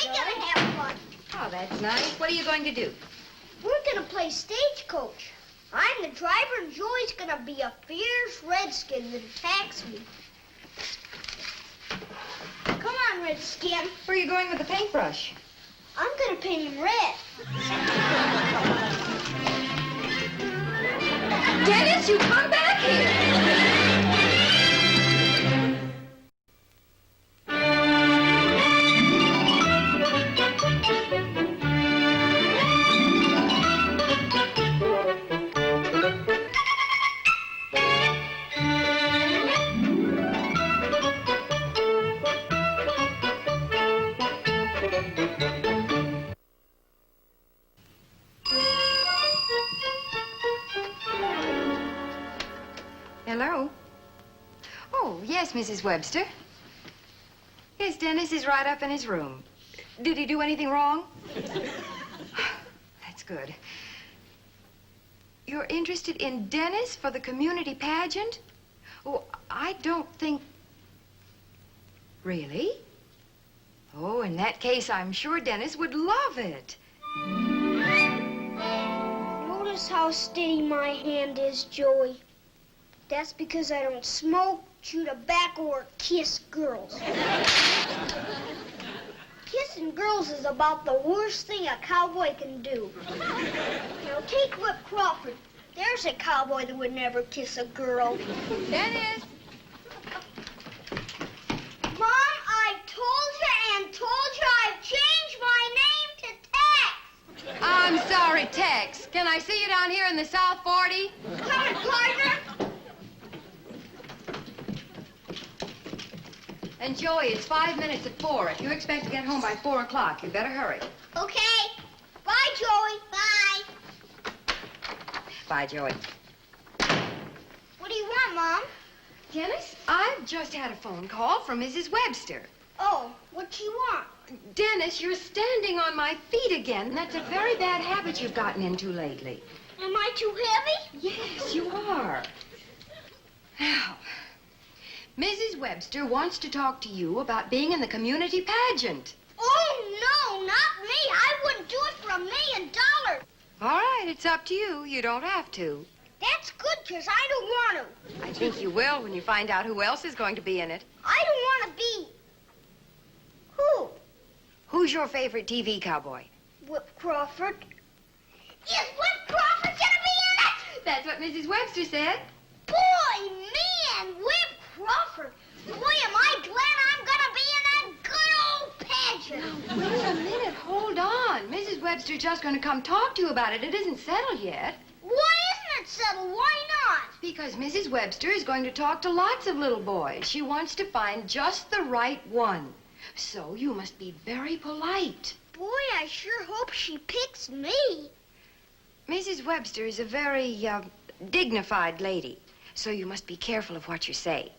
We're gonna have fun. Oh, that's nice. What are you going to do? We're gonna play stagecoach. I'm the driver, and Joey's gonna be a fierce redskin that attacks me. Come on, Redskin. Where are you going with the paintbrush? I'm gonna paint him red. Dennis, you come back here! Hello? Oh, yes, Mrs. Webster. Yes, Dennis is right up in his room. Did he do anything wrong? That's good. You're interested in Dennis for the community pageant? Oh, I don't think... Really? Oh, in that case, I'm sure Dennis would love it. Notice how steady my hand is, Joey. That's because I don't smoke, chew tobacco, or kiss girls. Kissing girls is about the worst thing a cowboy can do. Now take Whip Crawford. There's a cowboy that would never kiss a girl. Dennis! Mom, I've told you I've changed my name to Tex. I'm sorry, Tex. Can I see you down here in the South 40? Come on, partner. And Joey, it's 5 minutes at 4. If you expect to get home by 4 o'clock, you better hurry. Okay. Bye, Joey. Bye. Bye, Joey. What do you want, Mom? Dennis, I've just had a phone call from Mrs. Webster. Oh, what do you want? Dennis, you're standing on my feet again. That's a very bad habit you've gotten into lately. Am I too heavy? Yes, you are. Now, Mrs. Webster wants to talk to you about being in the community pageant. Oh, no, not me. I wouldn't do it for $1 million. All right, it's up to you. You don't have to. That's good, because I don't want to. I think you will when you find out who else is going to be in it. I don't want to be... Who? Who's your favorite TV cowboy? Whip Crawford. Is Whip Crawford going to be in it? That's what Mrs. Webster said. Boy, me and Whip Crawford. Boy, am I glad I'm going to be in that good old pageant. Now, wait a minute. Hold on. Mrs. Webster's just going to come talk to you about it. It isn't settled yet. Why isn't it settled? Why not? Because Mrs. Webster is going to talk to lots of little boys. She wants to find just the right one. So you must be very polite. Boy, I sure hope she picks me. Mrs. Webster is a very, dignified lady. So you must be careful of what you say.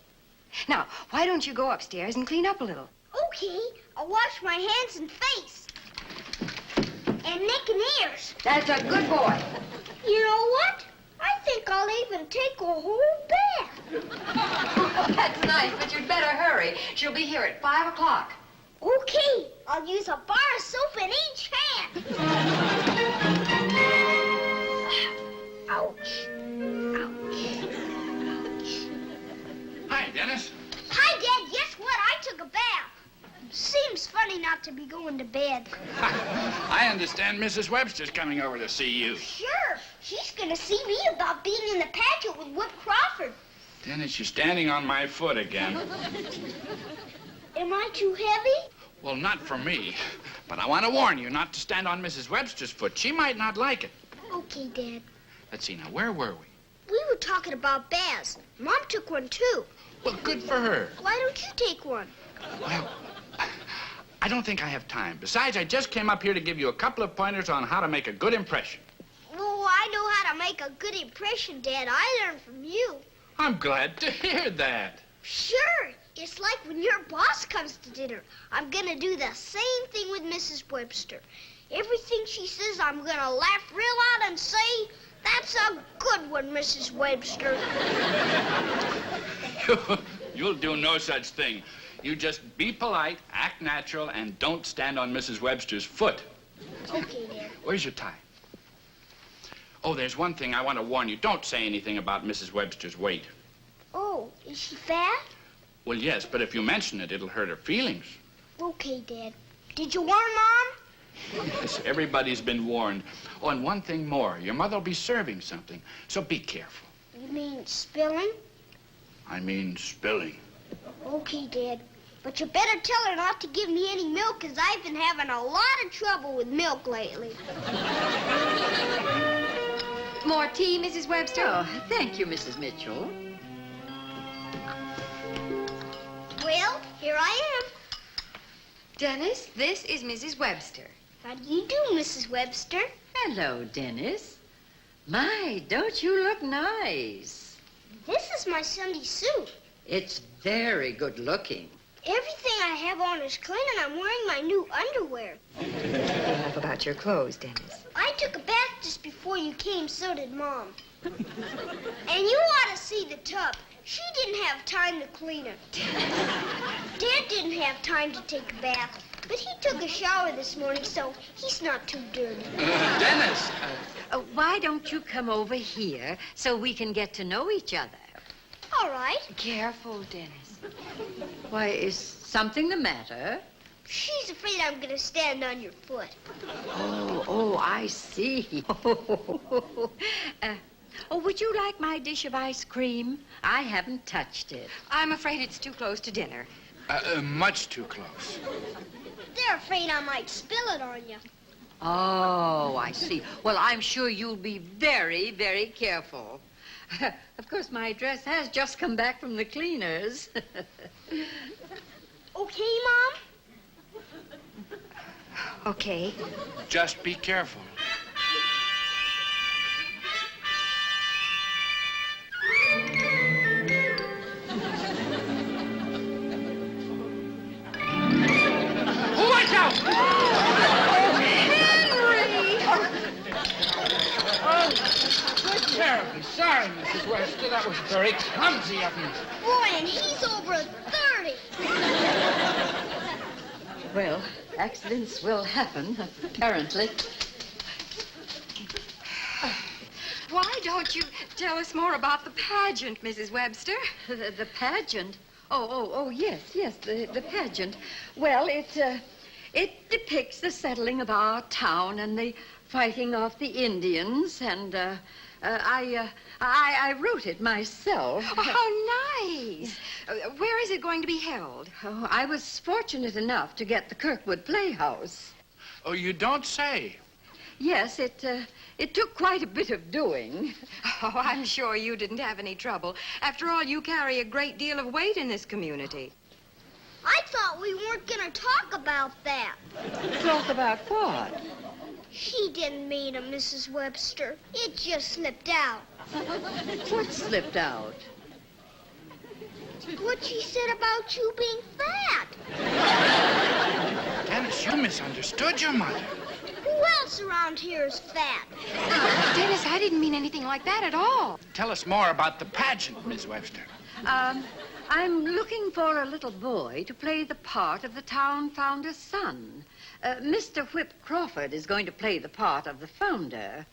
Now, why don't you go upstairs and clean up a little? Okay, I'll wash my hands and face. And neck and ears. That's a good boy. You know what? I think I'll even take a whole bath. That's nice, but you'd better hurry. She'll be here at 5 o'clock. Okay, I'll use a bar of soap in each hand. Ouch. Ouch. Ouch. Hi, Dennis. Hi, Dad. Guess what? I took a bath. Seems funny not to be going to bed. I understand Mrs. Webster's coming over to see you. Sure. She's going to see me about being in the pageant with Whip Crawford. Dennis, you're standing on my foot again. Am I too heavy? Well, not for me. But I want to warn you not to stand on Mrs. Webster's foot. She might not like it. Okay, Dad. Let's see, now, where were we? We were talking about baths. Mom took one, too. Well, good for her. Why don't you take one? Well, I don't think I have time. Besides, I just came up here to give you a couple of pointers on how to make a good impression. Oh, I know how to make a good impression, Dad. I learned from you. I'm glad to hear that. Sure. It's like when your boss comes to dinner. I'm going to do the same thing with Mrs. Webster. Everything she says, I'm going to laugh real loud and say, "That's a good one, Mrs. Webster." You'll do no such thing. You just be polite, act natural, and don't stand on Mrs. Webster's foot. Okay, Dad. Where's your tie? Oh, there's one thing I want to warn you. Don't say anything about Mrs. Webster's weight. Oh, is she fat? Well, yes, but if you mention it, it'll hurt her feelings. Okay, Dad. Did you warn Mom? Yes, everybody's been warned. Oh, and one thing more. Your mother will be serving something, so be careful. You mean spilling? I mean spilling. Okay, Dad. But you better tell her not to give me any milk, because I've been having a lot of trouble with milk lately. More tea, Mrs. Webster? Oh, thank you, Mrs. Mitchell. Well, here I am. Dennis, this is Mrs. Webster. How do you do, Mrs. Webster? Hello, Dennis. My, don't you look nice? This is my Sunday suit. It's very good looking. Everything I have on is clean, and I'm wearing my new underwear. Enough about your clothes, Dennis. I took a bath just before you came, so did Mom. And you ought to see the tub. She didn't have time to clean it. Dad didn't have time to take a bath, but he took a shower this morning, so he's not too dirty. Dennis! Why don't you come over here so we can get to know each other? All right. Careful, Dennis. Why, is something the matter? She's afraid I'm going to stand on your foot. Oh, I see. Would you like my dish of ice cream? I haven't touched it. I'm afraid it's too close to dinner. Much too close. They're afraid I might spill it on you. Oh, I see. Well, I'm sure you'll be very, very careful. Of course, my dress has just come back from the cleaners. Okay, Mom? Okay. Just be careful. Watch out! Terribly sorry, Mrs. Webster. That was very clumsy of me. Boy, and he's over 30. Well, accidents will happen, apparently. Why don't you tell us more about the pageant, Mrs. Webster? The pageant? Oh, yes, the pageant. Well, it depicts the settling of our town and the fighting off the Indians, and I wrote it myself. Oh, how nice. Where is it going to be held? Oh, I was fortunate enough to get the Kirkwood Playhouse. Oh, you don't say. Yes, it took quite a bit of doing. Oh, I'm sure you didn't have any trouble. After all, you carry a great deal of weight in this community. I thought we weren't going to talk about that. Talk about what? He didn't mean it, Mrs. Webster. It just slipped out. What slipped out? What she said about you being fat. Dennis, you misunderstood your mother. Who else around here is fat? Dennis, I didn't mean anything like that at all. Tell us more about the pageant, Miss Webster. I'm looking for a little boy to play the part of the town founder's son. Mr. Whip Crawford is going to play the part of the founder.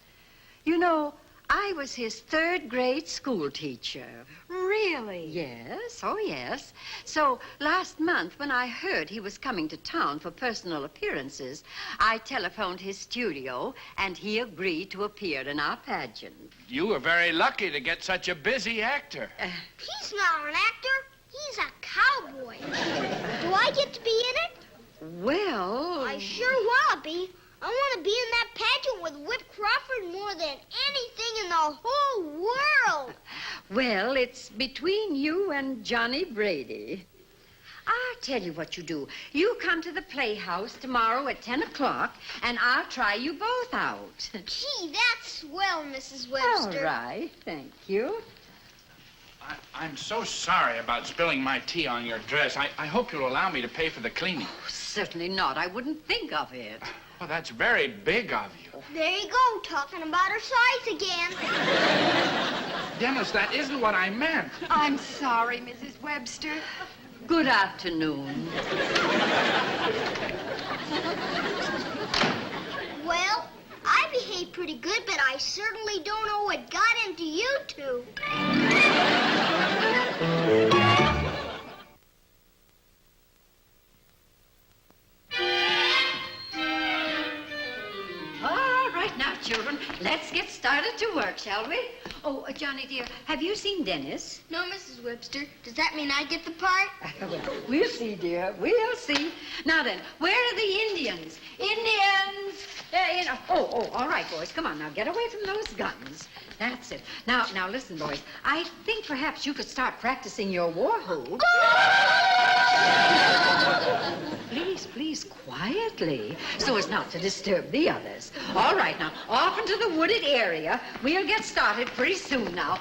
You know, I was his third-grade school teacher. Really? Yes, oh yes. So last month, when I heard he was coming to town for personal appearances, I telephoned his studio, and he agreed to appear in our pageant. You were very lucky to get such a busy actor. He's not an actor. He's a cowboy. Do I get to be in it? Well... I sure want to be. I want to be in that pageant with Whip Crawford more than anything in the whole world. Well, it's between you and Johnny Brady. I'll tell you what you do. You come to the Playhouse tomorrow at 10 o'clock, and I'll try you both out. Gee, that's swell, Mrs. Webster. All right, thank you. I'm so sorry about spilling my tea on your dress. I hope you'll allow me to pay for the cleaning. Certainly not. I wouldn't think of it. Well, that's very big of you. There you go, talking about her size again. Dennis, that isn't what I meant. I'm sorry, Mrs. Webster. good afternoon. Well, I behaved pretty good, but I certainly don't know what got into you two. All right, now, children, let's get started to work, shall we? Oh, Johnny, dear, have you seen Dennis? No, Mrs. Webster. Does that mean I get the part? We'll see, dear. We'll see. Now then, where are the Indians? Indians! All right, boys. Come on now. Get away from those guns. That's it. Now, listen, boys. I think perhaps you could start practicing your war whoop. Please, quietly, so as not to disturb the others. All right, now, off into the wooded area. We'll get started pretty soon now,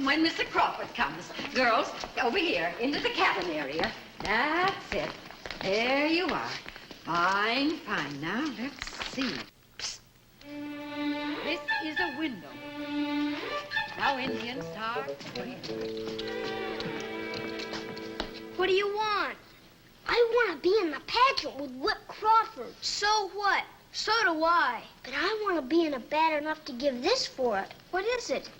when Mr. Crawford comes. Girls, over here, into the cabin area. That's it. There you are. Fine. Now, let's see. Psst. This is a window. Now, Indians, start. What do you want? I want to be in the pageant with Whip Crawford. So what? So do I. But I want to be in it bad enough to give this for it. What is it?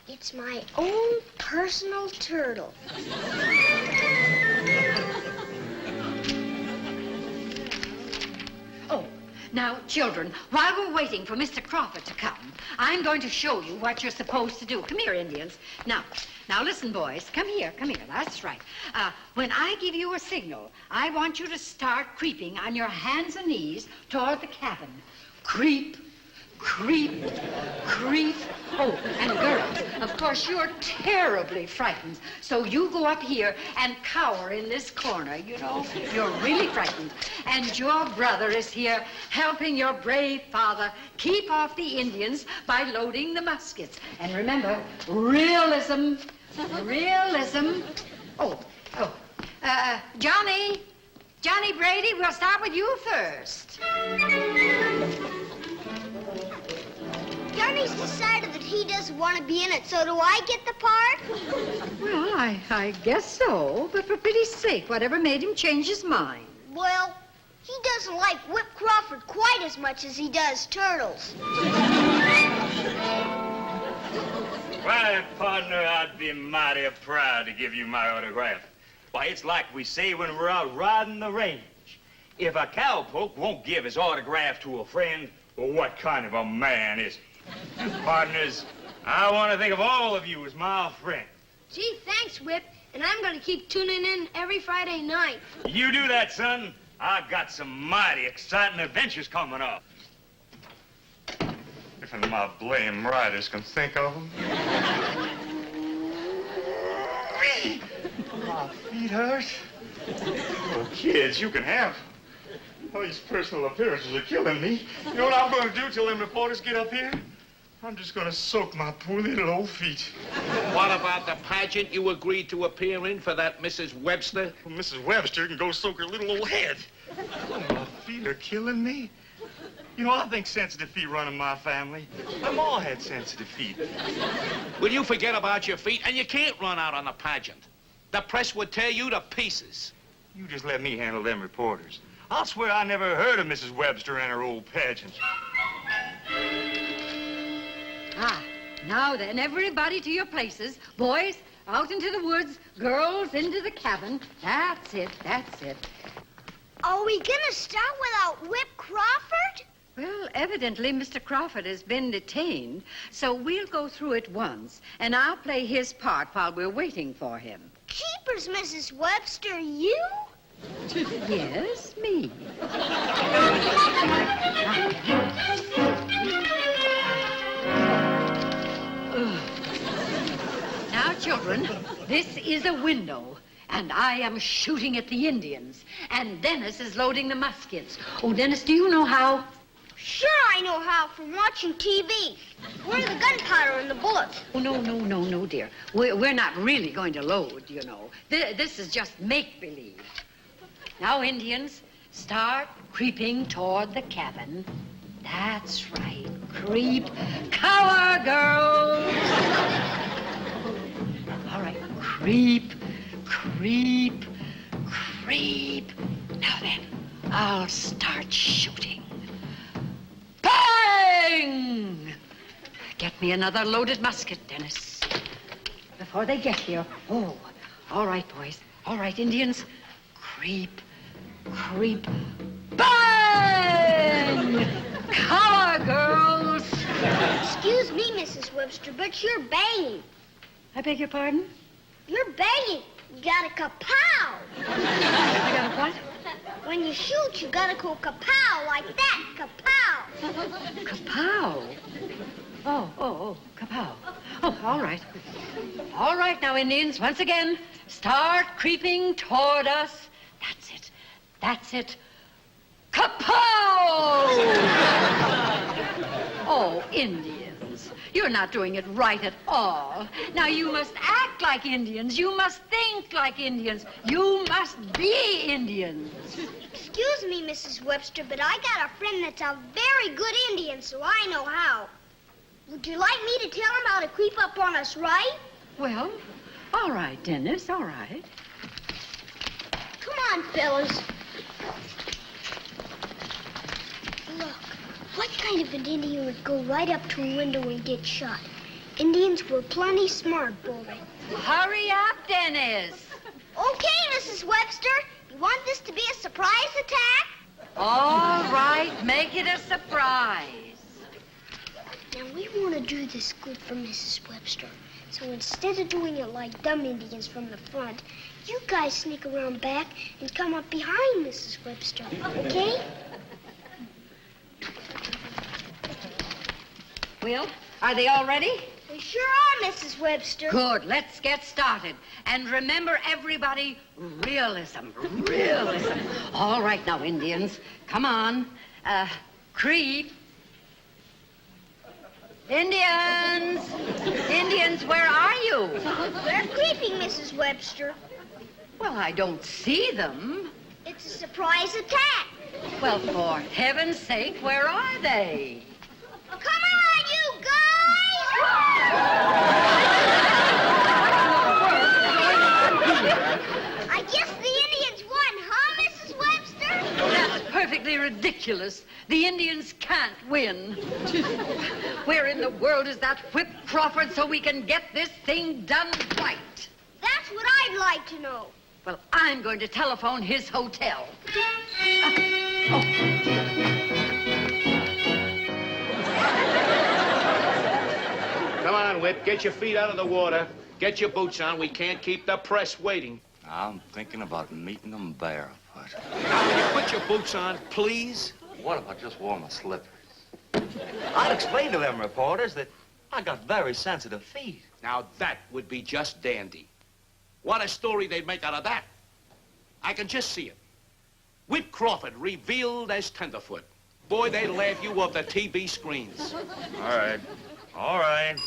It's my own personal turtle. Oh, now, children, while we're waiting for Mr. Crawford to come, I'm going to show you what you're supposed to do. Come here, Indians. Now listen, boys. Come here. That's right. When I give you a signal, I want you to start creeping on your hands and knees toward the cabin. Creep. Oh, and girls, of course, you're terribly frightened. So you go up here and cower in this corner, you know. You're really frightened. And your brother is here helping your brave father keep off the Indians by loading the muskets. And remember, realism. Johnny Brady, we'll start with you first. Johnny's decided that he doesn't want to be in it, so do I get the part? Well, I guess so. But for pity's sake, whatever made him change his mind? Well, he doesn't like Whip Crawford quite as much as he does turtles. Why, partner, I'd be mighty proud to give you my autograph. Why, it's like we say when we're out riding the range. If a cowpoke won't give his autograph to a friend, well, what kind of a man is he? Partners, I want to think of all of you as my friends. Gee, thanks, Whip. And I'm going to keep tuning in every Friday night. You do that, son. I've got some mighty exciting adventures coming up. If my blame riders can think of them. My feet hurt. Oh, kids, you can have. All these personal appearances are killing me. You know what I'm going to do till them reporters get up here? I'm just going to soak my poor little old feet. What about the pageant you agreed to appear in for that Mrs. Webster? Well, Mrs. Webster can go soak her little old head. Oh, my feet are killing me. You know, I think sensitive feet run in my family. I'm all had sensitive feet. Will you forget about your feet? And you can't run out on the pageant. The press would tear you to pieces. You just let me handle them reporters. I'll swear I never heard of Mrs. Webster and her old pageant. Now then, everybody to your places. Boys, out into the woods. Girls, into the cabin. That's it. Are we going to start without Whip Crawford? Well, evidently, Mr. Crawford has been detained, so we'll go through it once, and I'll play his part while we're waiting for him. Keepers, Mrs. Webster, you? Yes, me. Now, children, this is a window, and I am shooting at the Indians, and Dennis is loading the muskets. Oh, Dennis, do you know how? Sure, I know how from watching TV. Where are the gunpowder and the bullets? Oh, no, dear. We're not really going to load, you know. This is just make-believe. Now, Indians, start creeping toward the cabin. That's right. Creep. Cower, girls. All right. Creep. creep, creep. Now then, I'll start shooting. Bang! Get me another loaded musket, Dennis. Before they get here. Oh, all right, boys. All right, Indians. Creep, creep, bang! Cover, girls! Excuse me, Mrs. Webster, but you're banging. I beg your pardon? You're banging. You gotta kapow. I got a what? When you shoot, you gotta go kapow like that. Kapow. Kapow. Oh, kapow. Oh, all right. All right now, Indians, once again, start creeping toward us. That's it. That's it. Kapow! Oh, Indians, you're not doing it right at all. Now, you must act like Indians. You must think like Indians. You must be Indians. Excuse me, Mrs. Webster, but I got a friend that's a very good Indian, so I know how. Would you like me to tell him how to creep up on us, right? Well, all right, Dennis, all right. Come on, fellas. Look, what kind of an Indian would go right up to a window and get shot? Indians were plenty smart, boy. Hurry up, Dennis. Okay, Mrs. Webster. You want this to be a surprise attack? All right, make it a surprise. Now, we want to do this good for Mrs. Webster. So instead of doing it like dumb Indians from the front, you guys sneak around back and come up behind Mrs. Webster, okay? Well, are they all ready? We sure are, Mrs. Webster. Good, let's get started. And remember, everybody, realism, realism. All right now, Indians, come on. Creep. Indians! Indians, where are you? They're creeping, Mrs. Webster. Well, I don't see them. It's a surprise attack. Well, for heaven's sake, where are they? Come on, you guys! I guess the Indians won, huh, Mrs. Webster? That's perfectly ridiculous. The Indians can't win. Where in the world is that Whip Crawford so we can get this thing done right? That's what I'd like to know. Well, I'm going to telephone his hotel. Come on, Whip. Get your feet out of the water. Get your boots on. We can't keep the press waiting. I'm thinking about meeting them barefoot. Now, will you put your boots on, please? What if I just wore my slippers? I'd explain to them reporters that I got very sensitive feet. Now, that would be just dandy. What a story they'd make out of that. I can just see it. Whip Crawford revealed as tenderfoot. Boy, they'd laugh you off the TV screens. All right. All right.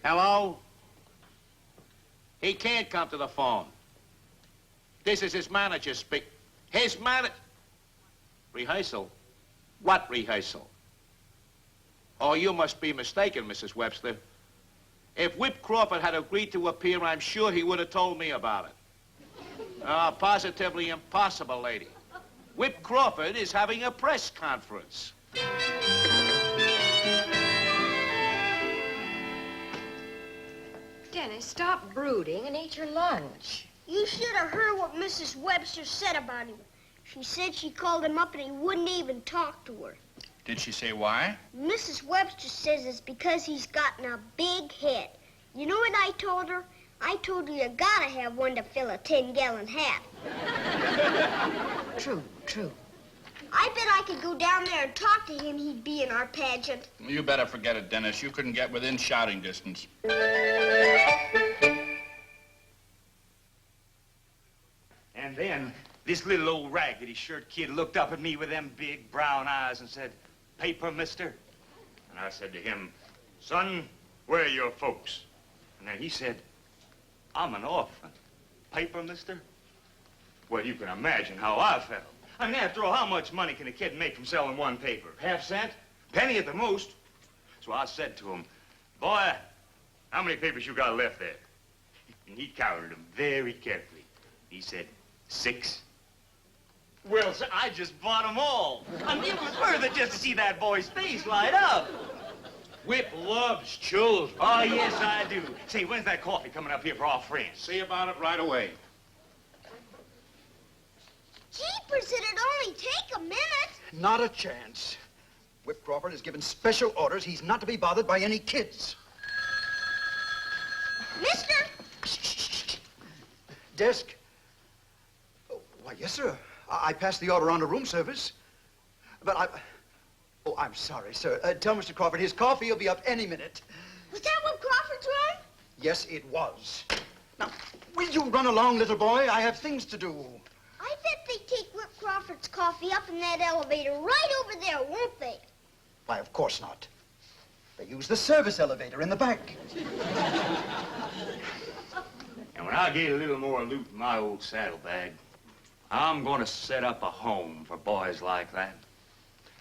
Hello? He can't come to the phone. This is his manager speak. His manager... Rehearsal? What rehearsal? Oh, you must be mistaken, Mrs. Webster. If Whip Crawford had agreed to appear, I'm sure he would have told me about it. Positively impossible, lady. Whip Crawford is having a press conference. Dennis, stop brooding and eat your lunch. You should have heard what Mrs. Webster said about him. She said she called him up and he wouldn't even talk to her. Did she say why? Mrs. Webster says it's because he's gotten a big head. You know what I told her? I told her you gotta have one to fill a 10-gallon hat. True, true. I bet I could go down there and talk to him. He'd be in our pageant. You better forget it, Dennis. You couldn't get within shouting distance. And then this little old raggedy shirt kid looked up at me with them big brown eyes and said, "Paper, mister?" And I said to him, "Son, where are your folks?" And then he said, "I'm an orphan. Paper, mister?" Well, you can imagine how I felt. I mean, after all, how much money can a kid make from selling one paper? Half cent? Penny at the most. So I said to him, "Boy, how many papers you got left there? And he counted them very carefully. He said, 6. Well, sir, I just bought them all. I mean, it was worth it just to see that boy's face light up. Whip loves children. Oh, yes, I do. Say, when's that coffee coming up here for our friends? See about it right away. Jeepers, it'd only take a minute. Not a chance. Whip Crawford has given special orders. He's not to be bothered by any kids. Mister! Desk? Oh, why, yes, sir. I passed the order on to room service. But I... Oh, I'm sorry, sir. Tell Mr. Crawford his coffee will be up any minute. Was that what Crawford's room? Yes, it was. Now, will you run along, little boy? I have things to do. I bet they take Whip Crawford's coffee up in that elevator right over there, won't they? Why, of course not. They use the service elevator in the back. And when I get a little more loot in my old saddlebag, I'm going to set up a home for boys like that.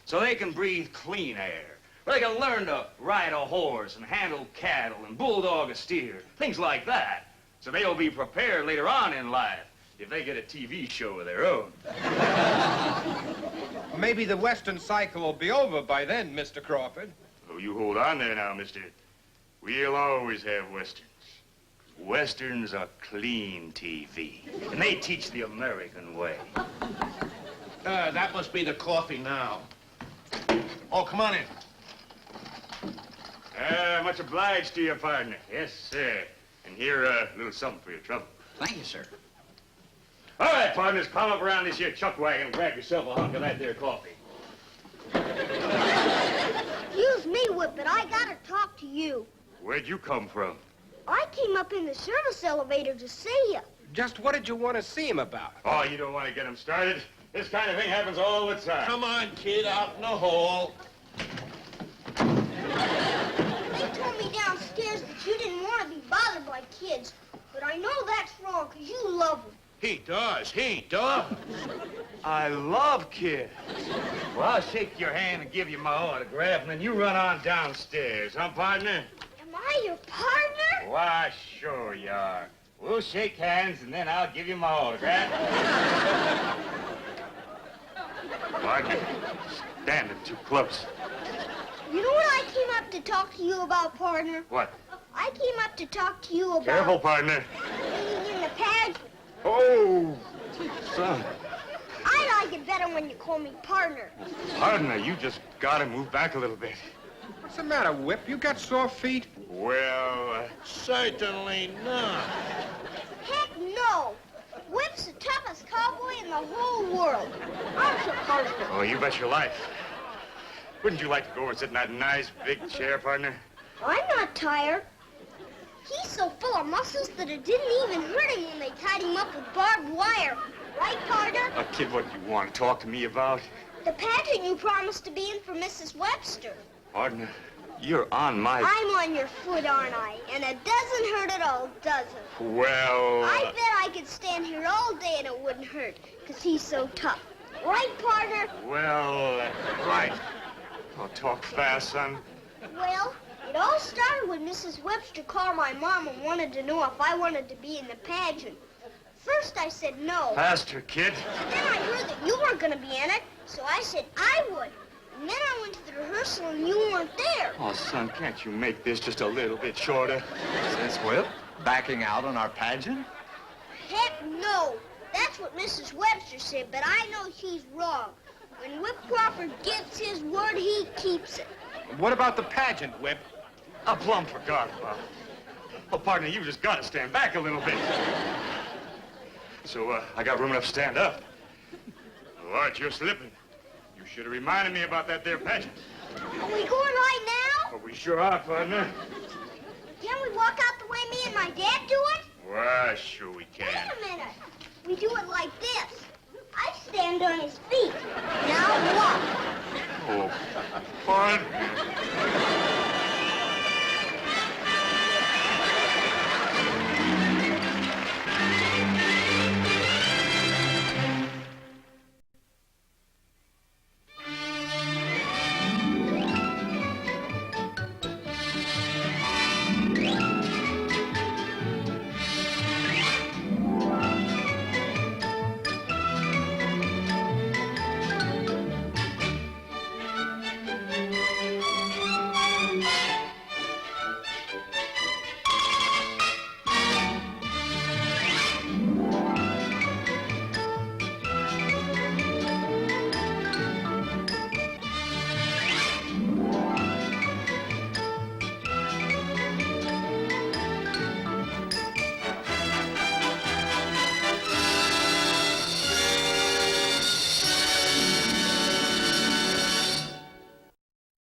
So they can breathe clean air. They can learn to ride a horse and handle cattle and bulldog a steer. Things like that. So they'll be prepared later on in life if they get a TV show of their own. Maybe the Western cycle will be over by then, Mr. Crawford. Oh, you hold on there now, mister. We'll always have Westerns. Westerns are clean TV, and they teach the American way. That must be the coffee now. Oh, come on in. Much obliged to you, partner. Yes, sir. And here, a little something for your trouble. Thank you, sir. All right, partners, climb up around this here chuck wagon and grab yourself a hunk of that there coffee. Excuse me, Whip, but I gotta talk to you. Where'd you come from? I came up in the service elevator to see you. Just what did you want to see him about? Oh, you don't want to get him started? This kind of thing happens all the time. Come on, kid, out in the hall. They told me downstairs that you didn't want to be bothered by kids. But I know that's wrong, because you love them. He does. He does. I love kids. Well, I'll shake your hand and give you my autograph, and then you run on downstairs, huh, partner? Am I your partner? Why, sure you are. We'll shake hands, and then I'll give you my autograph. Partner, standing too close. You know what I came up to talk to you about, partner? What? I came up to talk to you about... Careful, partner. being in the pageant. Oh, son. I like it better when you call me partner. Partner, you just gotta move back a little bit. What's the matter, Whip? You got sore feet? Well, Certainly not. Heck no. Whip's the toughest cowboy in the whole world. Aren't you, partner? oh, you bet your life. Wouldn't you like to go and sit in that nice big chair, partner? I'm not tired. He's so full of muscles that it didn't even hurt him when they tied him up with barbed wire. Right, partner? Kid, what do you want to talk to me about? The pageant you promised to be in for Mrs. Webster. Partner, you're on my... I'm on your foot, aren't I? And it doesn't hurt at all, does it? Well... I bet I could stand here all day and it wouldn't hurt, because he's so tough. Right, partner? Well, right. I'll talk fast, son. Well, it all started when Mrs. Webster called my mom and wanted to know if I wanted to be in the pageant. First I said no. Faster, kid. Then I heard that you weren't going to be in it, so I said I would. And then I went to the rehearsal and you weren't there. Oh, son, can't you make this just a little bit shorter? Since Whip backing out on our pageant? Heck no. That's what Mrs. Webster said, but I know she's wrong. When Whip Crawford gives his word, he keeps it. What about the pageant, Whip? I plumb forgot about it. Oh, partner, you just got to stand back a little bit. So, I got room enough to stand up. Oh, Art, you're slipping. You should have reminded me about that there pageant. Are we going right now? Oh, we sure are, partner. Can we walk out the way me and my dad do it? Why, sure we can. Wait a minute. We do it like this. I stand on his feet. Now walk. Oh, partner.